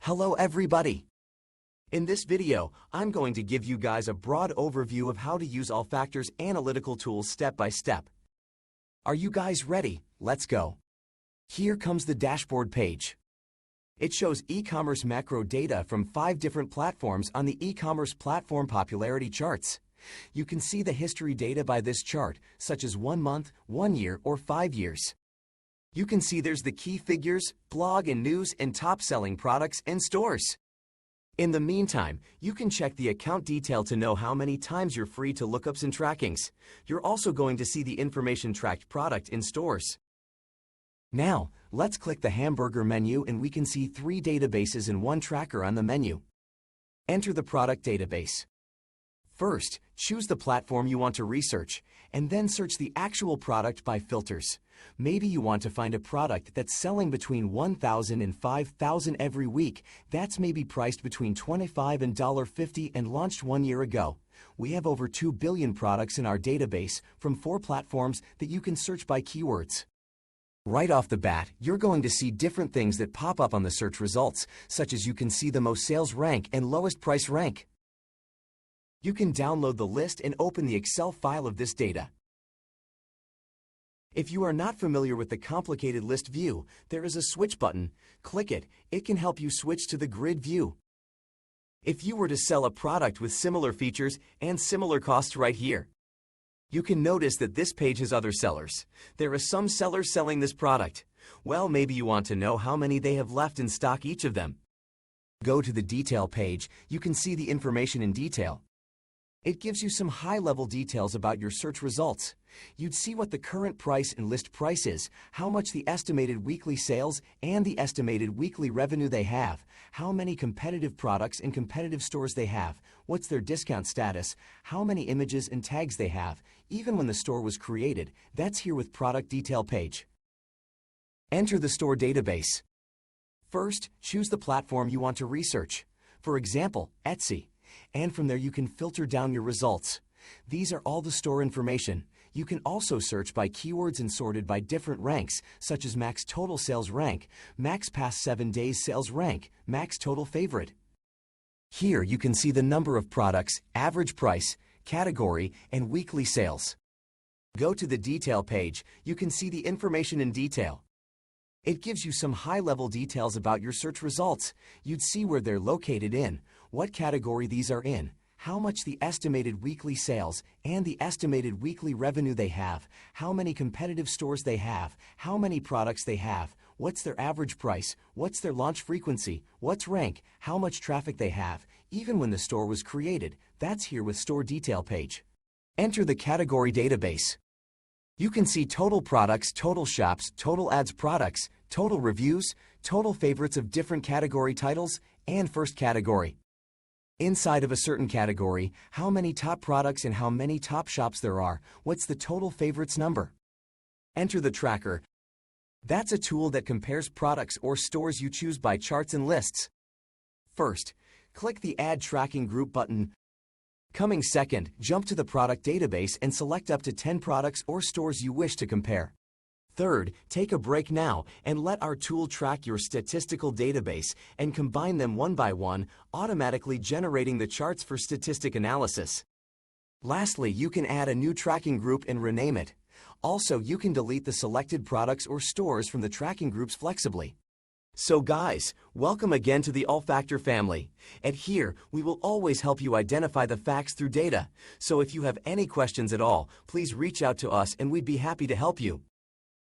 Hello everybody! In this video, I'm going to give you guys a broad overview of how to use Allfactor's analytical tools step by step. Are you guys ready? Let's go. Here comes the dashboard page. It shows e-commerce macro data from 5 different platforms on the e-commerce platform popularity charts. You can see the history data by this chart, such as 1 month, 1 year, or 5 years. You can see there's the key figures, blog and news, and top-selling products and stores. In the meantime, you can check the account detail to know how many times you're free to lookups and trackings. You're also going to see the information tracked product in stores. Now, let's click the hamburger menu and we can see 3 databases and 1 tracker on the menu. Enter the product database. First, choose the platform you want to research, and then search the actual product by filters. Maybe you want to find a product that's selling between $1,000 and $5,000 every week. That's maybe priced between $25 and $50 and launched 1 year ago. We have over 2 billion products in our database from 4 platforms that you can search by keywords. Right off the bat, you're going to see different things that pop up on the search results, such as you can see the most sales rank and lowest price rank. You can download the list and open the Excel file of this data. If you are not familiar with the complicated list view, there is a switch button. Click it. It can help you switch to the grid view. If you were to sell a product with similar features and similar costs right here, you can notice that this page has other sellers. There are some sellers selling this product. Well, maybe you want to know how many they have left in stock each of them. Go to the detail page. You can see the information in detail. It gives you some high-level details about your search results. You'd see what the current price and list price is, how much the estimated weekly sales and the estimated weekly revenue they have, how many competitive products and competitive stores they have, what's their discount status, how many images and tags they have, even when the store was created. That's here with product detail page. Enter the store database. First, choose the platform you want to research. For example, Etsy. And from there you can filter down your results. These are all the store information. You can also search by keywords and sorted by different ranks, such as max total sales rank, max past 7 days sales rank, max total favorite. Here you can see the number of products, average price, category, and weekly sales. Go to the detail page. You can see the information in detail. It gives you some high-level details about your search results. You'd see where they're located in, what category these are in, how much the estimated weekly sales and the estimated weekly revenue they have, how many competitive stores they have, how many products they have, what's their average price, what's their launch frequency, what's rank, how much traffic they have, even when the store was created. That's here with store detail page. Enter the category database. You can see total products, total shops, total ads products, total reviews, total favorites of different category titles, and first category. Inside of a certain category, how many top products and how many top shops there are, what's the total favorites number. Enter the tracker. That's a tool that compares products or stores you choose by charts and lists. First, click the Add Tracking Group button. Coming second, jump to the product database and select up to 10 products or stores you wish to compare. Third, take a break now and let our tool track your statistical database and combine them one by one, automatically generating the charts for statistic analysis. Lastly, you can add a new tracking group and rename it. Also, you can delete the selected products or stores from the tracking groups flexibly. So guys, welcome again to the Allfactor family. And here, we will always help you identify the facts through data. So if you have any questions at all, please reach out to us and we'd be happy to help you.